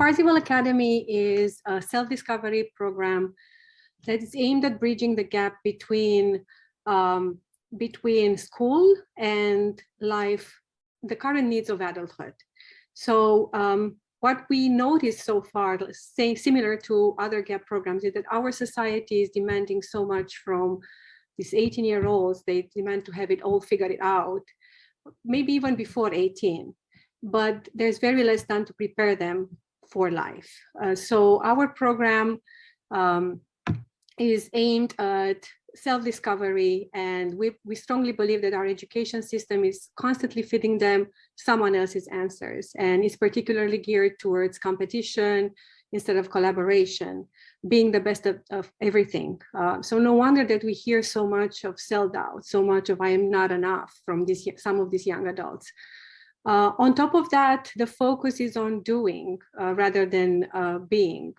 Parzival Academy is a self-discovery program that is aimed at bridging the gap between school and life, the current needs of adulthood. So what we noticed so far, saying similar to other GAP programs, is that our society is demanding so much from these 18-year-olds. They demand to have it all figured out, maybe even before 18. But there's very less done to prepare them for life. So our program is aimed at self-discovery, and we strongly believe that our education system is constantly feeding them someone else's answers, and it's particularly geared towards competition instead of collaboration, being the best of everything. So no wonder that we hear so much of self-doubt, so much of I am not enough from some of these young adults. On top of that, the focus is on doing rather than being.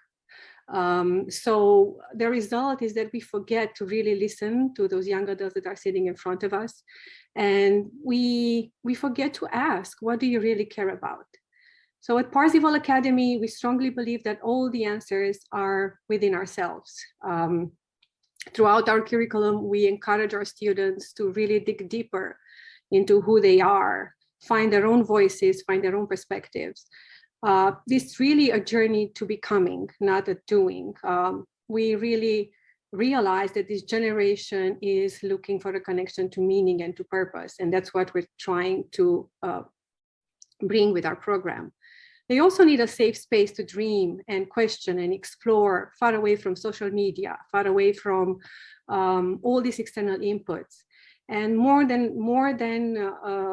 So the result is that we forget to really listen to those young adults that are sitting in front of us. And we forget to ask, what do you really care about? So at Parzival Academy, we strongly believe that all the answers are within ourselves. Throughout our curriculum, we encourage our students to really dig deeper into who they are, find their own voices, find their own perspectives. This is really a journey to becoming, not a doing. We really realize that this generation is looking for a connection to meaning and to purpose, and that's what we're trying to bring with our program. They also need a safe space to dream and question and explore, far away from social media, far away from all these external inputs. And more than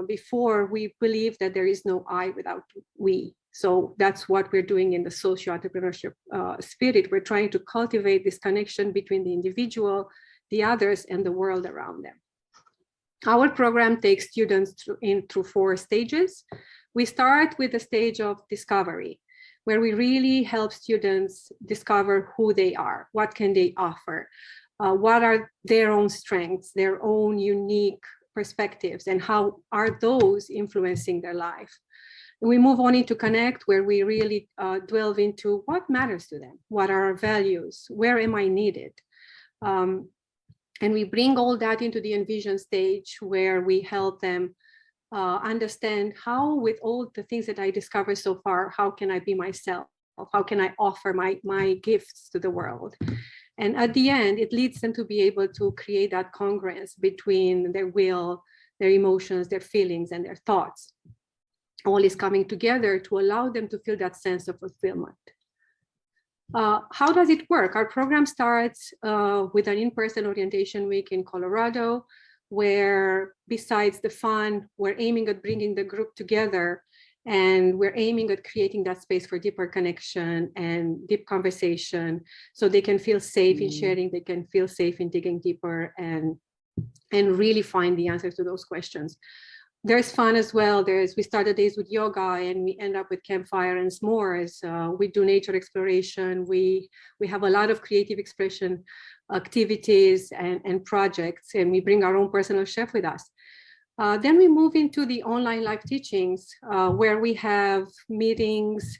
before, we believe that there is no I without we. So that's what we're doing in the socio-entrepreneurship spirit. We're trying to cultivate this connection between the individual, the others, and the world around them. Our program takes students through 4 stages. We start with the stage of discovery, where we really help students discover who they are, what can they offer, what are their own strengths, their own unique perspectives, and how are those influencing their life. And we move on into Connect, where we really delve into what matters to them, what are our values, where am I needed? And we bring all that into the Envision stage, where we help them understand how, with all the things that I discovered so far, how can I be myself? How can I offer my gifts to the world? And at the end, it leads them to be able to create that congruence between their will, their emotions, their feelings, and their thoughts. All is coming together to allow them to feel that sense of fulfillment. How does it work? Our program starts with an in-person orientation week in Colorado, where besides the fun, we're aiming at bringing the group together, and we're aiming at creating that space for deeper connection and deep conversation, so they can feel safe in sharing, they can feel safe in digging deeper and really find the answers to those questions. There's fun as well. We start the days with yoga, and we end up with campfire and s'mores. We do nature exploration. We have a lot of creative expression activities and projects, and we bring our own personal chef with us. Then we move into the online live teachings, where we have meetings,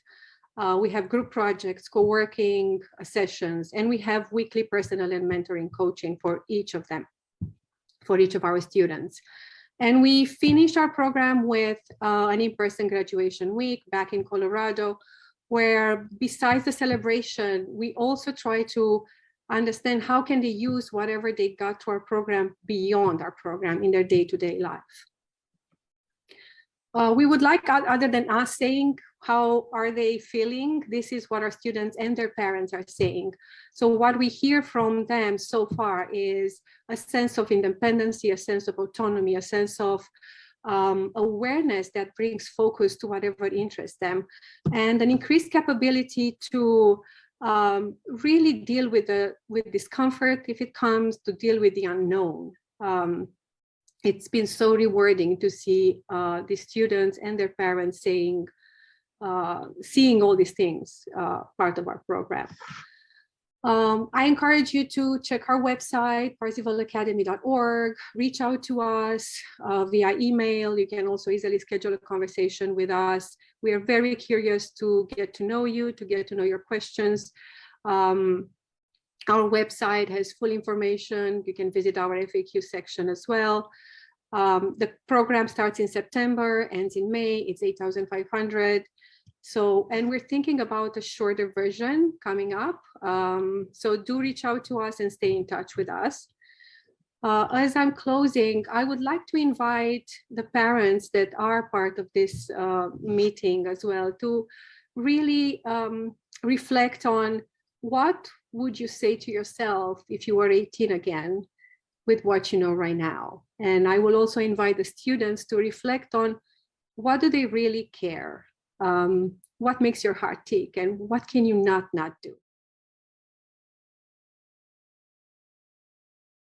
we have group projects, co-working sessions, and we have weekly personal and mentoring coaching for each of them, for each of our students. And we finished our program with an in-person graduation week back in Colorado, where besides the celebration, we also try to understand how can they use whatever they got to our program beyond our program in their day-to-day life. We would like, other than us saying how are they feeling, this is what our students and their parents are saying. So what we hear from them so far is a sense of independency, a sense of autonomy, a sense of awareness that brings focus to whatever interests them, and an increased capability to really deal with discomfort if it comes, to deal with the unknown. It's been so rewarding to see the students and their parents seeing all these things part of our program. I encourage you to check our website, parzivalacademy.org, reach out to us via email. You can also easily schedule a conversation with us. We are very curious to get to know you, to get to know your questions. Our website has full information. You can visit our FAQ section as well. The program starts in September, ends in May. It's 8,500. So, and we're thinking about a shorter version coming up. So do reach out to us and stay in touch with us. As I'm closing, I would like to invite the parents that are part of this meeting as well to really reflect on what would you say to yourself if you were 18 again with what you know right now. And I will also invite the students to reflect on what do they really care? What makes your heart tick and what can you not do?